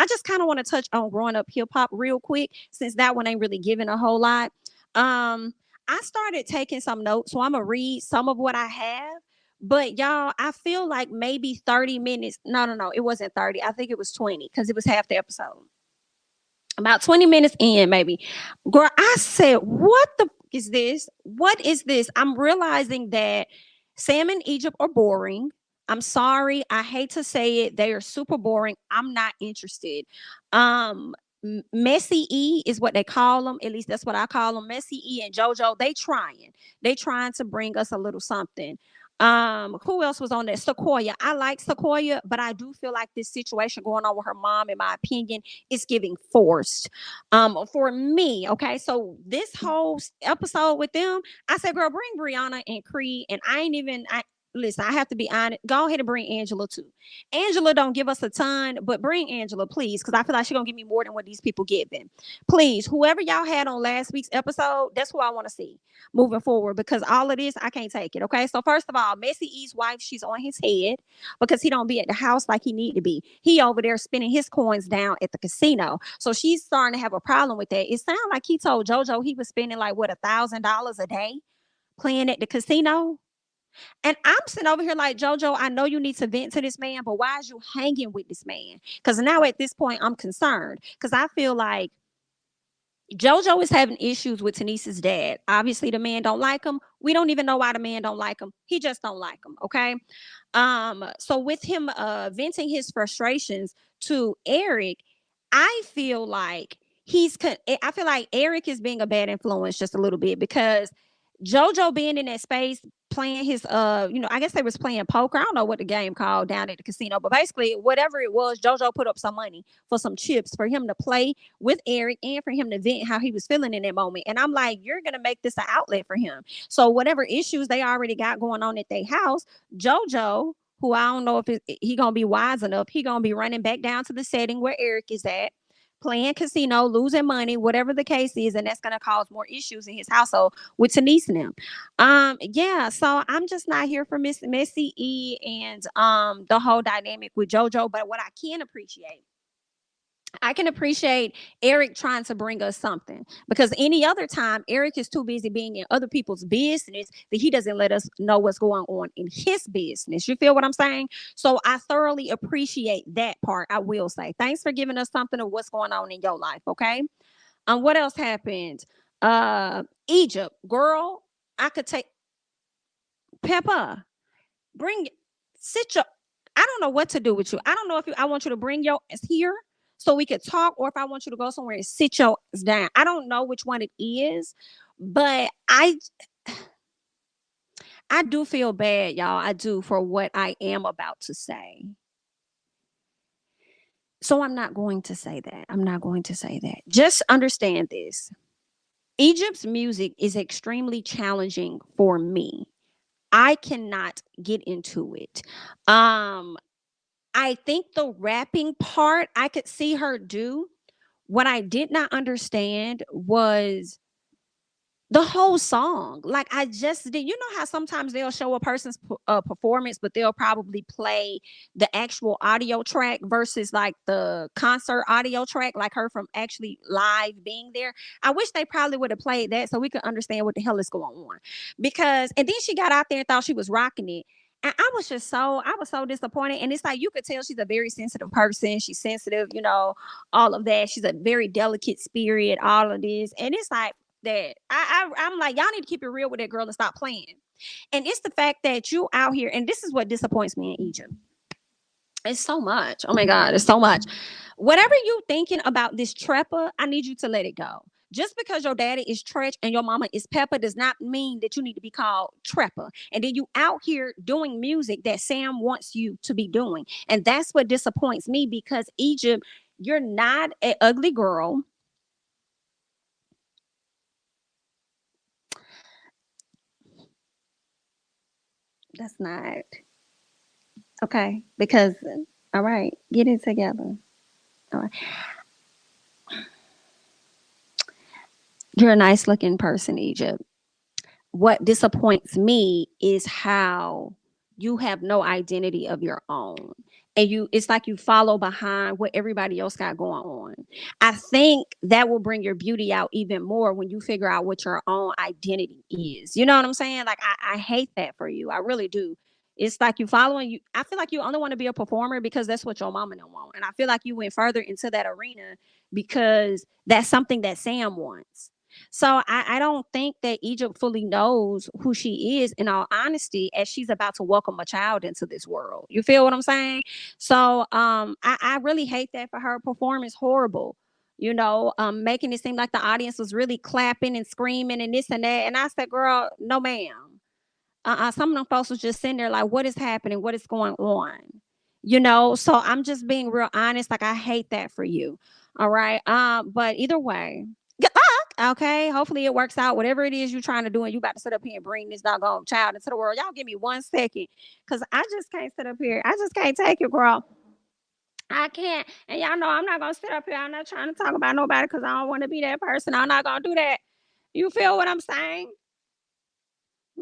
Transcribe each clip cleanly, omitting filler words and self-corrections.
I just kind of want to touch on growing up hip hop real quick, since that one ain't really giving a whole lot. I started taking some notes, so I'm gonna read some of what I have. But y'all, I feel like maybe 30 minutes. No, no, no, it wasn't 30. I think it was 20, because it was half the episode. About 20 minutes in, maybe. Girl, I said, what the is this? What is this? I'm realizing that Sam and Egypt are boring. I'm sorry. I hate to say it. They are super boring. I'm not interested. Um, Messy E is what they call them. At least that's what I call them. Messy E and JoJo. They trying to bring us a little something. Who else was on there? Sequoia. I like Sequoia, but I do feel like this situation going on with her mom, in my opinion, is giving forced. For me, okay. So this whole episode with them, I said, girl, bring Brianna and Cree, and I listen, I have to be honest. Go ahead and bring Angela too. Angela don't give us a ton, but bring Angela, please, because I feel like she's gonna give me more than what these people giving. Please, whoever y'all had on last week's episode, that's who I want to see moving forward, because all of this, I can't take it. Okay. So first of all, Messy E's wife, she's on his head because he don't be at the house like he need to be. He over there spending his coins down at the casino. So she's starting to have a problem with that. It sounds like he told JoJo he was spending like what, $1,000 a day playing at the casino. And I'm sitting over here like, JoJo, I know you need to vent to this man, but why is you hanging with this man? Because now at this point, I'm concerned, because I feel like JoJo is having issues with Tanice's dad. Obviously, the man don't like him. We don't even know why the man don't like him. He just don't like him. Okay. So with him venting his frustrations to Eric, I feel like I feel like Eric is being a bad influence just a little bit, because JoJo being in that space playing his I guess they was playing poker. I don't know what the game called down at the casino, but basically whatever it was, JoJo put up some money for some chips for him to play with Eric and for him to vent how he was feeling in that moment. And I'm like, you're gonna make this an outlet for him. So whatever issues they already got going on at their house, JoJo, who I don't know if he gonna be wise enough, he gonna be running back down to the setting where Eric is at, playing casino, losing money, whatever the case is, and that's going to cause more issues in his household with Tanise and them. Yeah, so I'm just not here for Miss Missy E and the whole dynamic with JoJo. But what I can appreciate Eric trying to bring us something, because any other time Eric is too busy being in other people's business that he doesn't let us know what's going on in his business. You feel what I'm saying? So I thoroughly appreciate that part. I will say thanks for giving us something of what's going on in your life. Okay. What else happened? Egypt, girl, I could take Peppa. Bring sit your. I don't know what to do with you. I don't know if I want you to bring your ass here so we could talk, or if I want you to go somewhere and sit your ass down. I don't know which one it is, but I do feel bad, y'all. I do, for what I am about to say. So I'm not going to say that. I'm not going to say that. Just understand this. Egypt's music is extremely challenging for me. I cannot get into it. I think the rapping part I could see her do. What I did not understand was the whole song. Like, I just did. You know how sometimes they'll show a person's performance, but they'll probably play the actual audio track versus like the concert audio track, like her from actually live being there. I wish they probably would have played that so we could understand what the hell is going on. Because, and then she got out there and thought she was rocking it. And I was so disappointed. And it's like, you could tell she's a very sensitive person. She's sensitive, all of that. She's a very delicate spirit, all of this. And it's like, that I'm like, y'all need to keep it real with that girl and stop playing. And it's the fact that you out here, and this is what disappoints me in Egypt. It's so much. Oh my God, it's so much. Whatever you thinking about this Treppa, I need you to let it go. Just because your daddy is Tretch and your mama is Peppa does not mean that you need to be called Treppa. And then you out here doing music that Sam wants you to be doing. And that's what disappoints me, because Egypt, you're not an ugly girl. That's not okay. Because, all right, get it together. All right. You're a nice looking person, Egypt. What disappoints me is how you have no identity of your own. and it's like you follow behind what everybody else got going on. I think that will bring your beauty out even more when you figure out what your own identity is. You know what I'm saying? Like I hate that for you. I really do. It's like you following you. I feel like you only want to be a performer because that's what your mama don't want. And I feel like you went further into that arena because that's something that Sam wants. So I don't think that Egypt fully knows who she is, in all honesty, as she's about to welcome a child into this world. You feel what I'm saying? So I really hate that for her. Performance horrible. Making it seem like the audience was really clapping and screaming and this and that. And I said, girl, no, ma'am. Some of them folks was just sitting there like, what is happening? What is going on? So I'm just being real honest. Like, I hate that for you. All right. But either way, good luck. Okay. Hopefully it works out. Whatever it is you're trying to do, and you about to sit up here and bring this doggone child into the world. Y'all give me 1 second. Cause I just can't sit up here. I just can't take it, girl. I can't. And y'all know I'm not gonna sit up here. I'm not trying to talk about nobody because I don't want to be that person. I'm not gonna do that. You feel what I'm saying?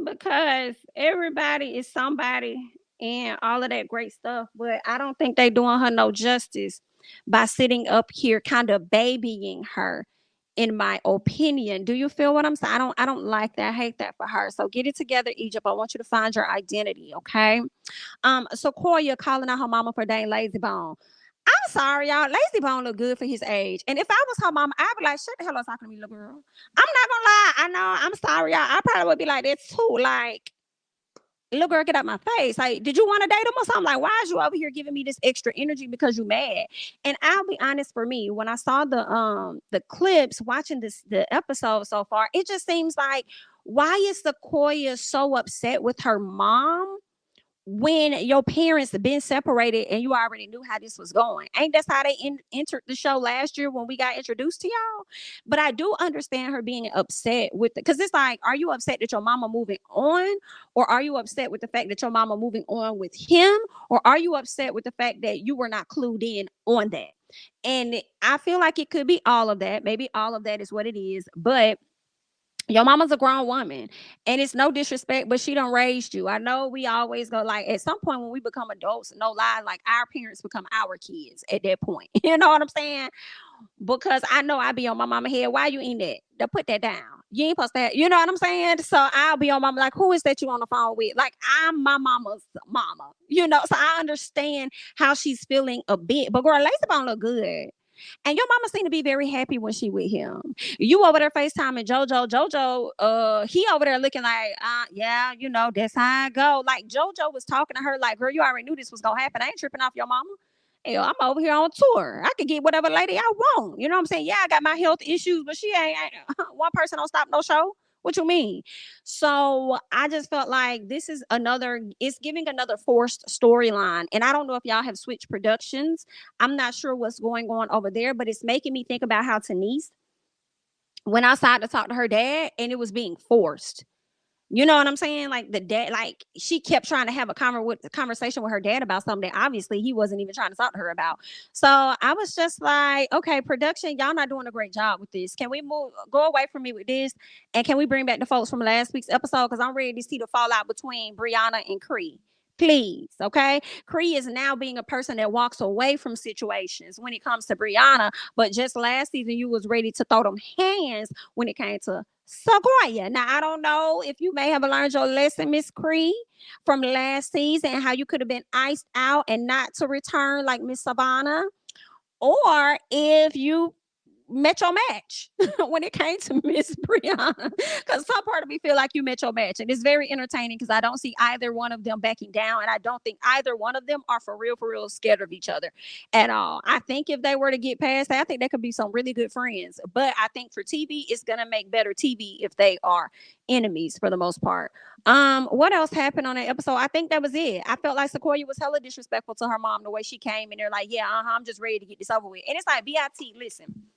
Because everybody is somebody and all of that great stuff, but I don't think they doing her no justice by sitting up here kind of babying her, in my opinion. Do you feel what I'm saying? I don't like that. I hate that for her. So get it together, Egypt. I want you to find your identity, okay? Sequoia calling out her mama for dang lazy bone. I'm sorry, y'all. Lazy Bone look good for his age. And if I was her mama, I'd be like, shut the hell up talking to me, little girl. I'm not gonna lie. I know. I'm sorry, y'all. I probably would be like that too. Like, little girl, get out my face. Like, did you want to date him or something? Like, why is you over here giving me this extra energy because you mad? And I'll be honest, for me, when I saw the clips, watching the episode so far, it just seems like, why is Sequoia so upset with her mom when your parents have been separated and you already knew how this was going? Ain't that's how they entered the show last year when we got introduced to y'all? But I do understand her being upset with it, because it's like, are you upset that your mama moving on, or are you upset with the fact that your mama moving on with him, or are you upset with the fact that you were not clued in on that? And I feel like it could be all of that. Maybe all of that is what it is, but your mama's a grown woman, and it's no disrespect, but she done raised you. I know we always go like, at some point when we become adults, no lie, like our parents become our kids at that point. You know what I'm saying? Because I know I be on my mama head. Why you eating that? Put that down. You ain't supposed to have, you know what I'm saying? So I'll be on mama like, who is that you on the phone with? Like, I'm my mama's mama, so I understand how she's feeling a bit. But girl, Lazy Bone look good. And your mama seemed to be very happy when she with him. You over there FaceTiming JoJo. JoJo, he over there looking like, yeah, that's how I go. Like, JoJo was talking to her like, girl, you already knew this was gonna happen. I ain't tripping off your mama. Hell, I'm over here on tour. I could get whatever lady I want. You know what I'm saying? Yeah, I got my health issues, but she ain't one person don't stop no show. What you mean? So I just felt like it's giving another forced storyline. And I don't know if y'all have switched productions. I'm not sure what's going on over there, but it's making me think about how Denise went outside to talk to her dad and it was being forced. You know what I'm saying? Like, the dad, like, she kept trying to have a conversation with her dad about something that obviously he wasn't even trying to talk to her about. So I was just like, okay, production, y'all not doing a great job with this. Can we go away from me with this? And can we bring back the folks from last week's episode? Because I'm ready to see the fallout between Brianna and Cree. Please, okay? Cree is now being a person that walks away from situations when it comes to Brianna. But just last season, you was ready to throw them hands when it came to Sakoya. Now, I don't know if you may have learned your lesson, Miss Cree, from last season, and how you could have been iced out and not to return like Miss Savannah, or if you met your match when it came to Miss Brianna. Because some part of me feel like you met your match, and it's very entertaining because I don't see either one of them backing down, and I don't think either one of them are for real scared of each other at all. I think if they were to get past that, I think they could be some really good friends. But I think for TV, it's gonna make better TV if they are enemies for the most part. What else happened on that episode? I think that was it. I felt like Sequoia was hella disrespectful to her mom the way she came in there, like, yeah, I'm just ready to get this over with. And it's like, BIT, listen.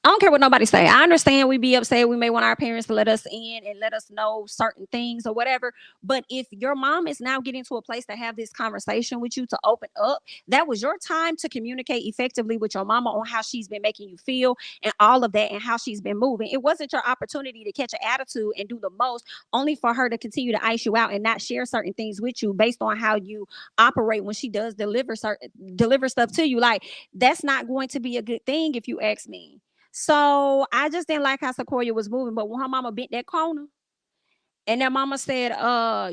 I don't care what nobody say. I understand we be upset. We may want our parents to let us in and let us know certain things or whatever. But if your mom is now getting to a place to have this conversation with you to open up, that was your time to communicate effectively with your mama on how she's been making you feel and all of that and how she's been moving. It wasn't your opportunity to catch an attitude and do the most, only for her to continue to ice you out and not share certain things with you based on how you operate when she does deliver stuff to you. Like, that's not going to be a good thing if you ask me. So I just didn't like how Sequoia was moving. But when her mama bent that corner and that mama said,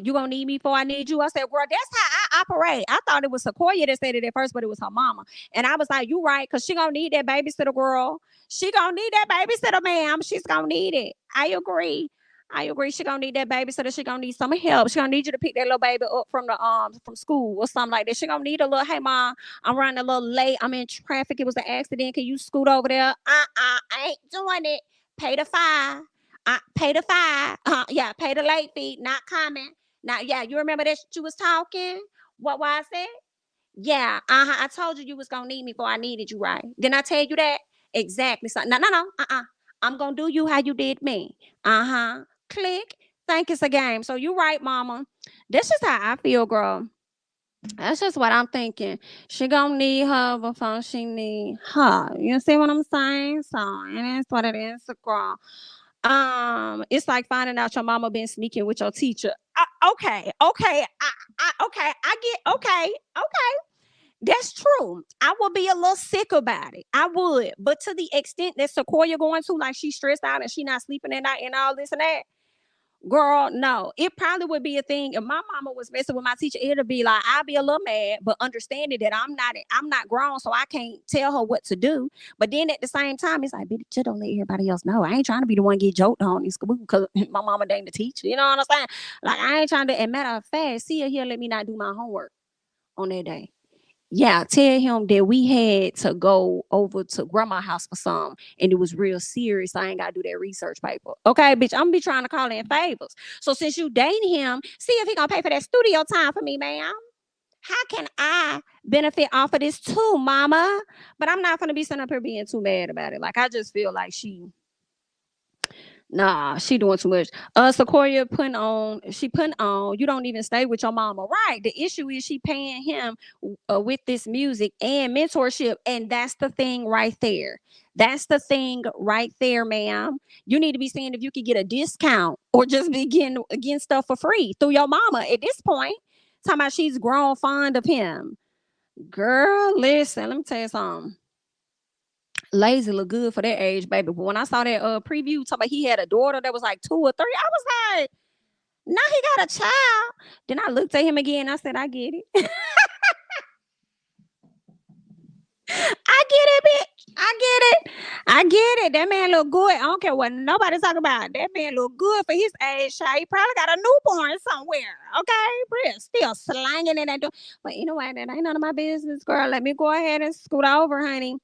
you gonna need me before I need you. I said, girl, that's how I operate. I thought it was Sequoia that said it at first, but it was her mama. And I was like, you right, because she gonna need that babysitter, girl. She gonna need that babysitter, ma'am. She's gonna need it. I agree. I agree. She gonna need that babysitter. She gonna need some help. She gonna need you to pick that little baby up from the from school or something like that. She gonna need a little, hey mom, I'm running a little late. I'm in traffic. It was an accident. Can you scoot over there? I ain't doing it. Pay the fine. I pay the fine. Yeah, pay the late fee. Not coming. Now, yeah, you remember that you was talking? What I said? Yeah, I told you you was gonna need me before I needed you, right? Didn't I tell you that? Exactly. So no, no, no. I'm gonna do you how you did me. Uh-huh. Click. Think it's a game. So you right, mama. That's just how I feel, girl. That's just what I'm thinking. She gonna need her before she need her. You see what I'm saying? So, and that's what it is, girl. It's like finding out your mama been sneaking with your teacher. Okay, I get okay. That's true. I would be a little sick about it. I would, but to the extent that Sequoia going to, like, she's stressed out and she not sleeping at night and all this and that. Girl, no, it probably would be a thing if my mama was messing with my teacher. It'll be like I'll be a little mad, but understanding that I'm not grown, so I can't tell her what to do. But then at the same time, it's like, bitch, just don't let everybody else know. I ain't trying to be the one get joked on in school because my mama ain't the teacher. You know what I'm saying? Like, I ain't trying to. And matter of fact, see her here, let me not do my homework on that day. Yeah, tell him that we had to go over to grandma's house for some, and it was real serious. I ain't gotta do that research paper. Okay, bitch, I'm gonna be trying to call in favors. So since you dating him, see if he gonna pay for that studio time for me, ma'am. How can I benefit off of this too, mama? But I'm not gonna be sitting up here being too mad about it. Like, I just feel like nah, she doing too much. Sequoia putting on, you don't even stay with your mama. Right. The issue is she paying him with this music and mentorship. And that's the thing right there. That's the thing right there, ma'am. You need to be seeing if you could get a discount or just begin getting stuff for free through your mama at this point. Talking about she's grown fond of him. Girl, listen, let me tell you something. Lazy look good for that age, baby. But when I saw that preview talking about he had a daughter that was like 2 or 3, I was like, now he got a child. Then I looked at him again. I said, I get it. I get it, bitch. I get it. I get it. That man look good. I don't care what nobody talk about. That man look good for his age. Child. He probably got a newborn somewhere. Okay, still slanging in that door. But you know what? That ain't none of my business, girl. Let me go ahead and scoot over, honey.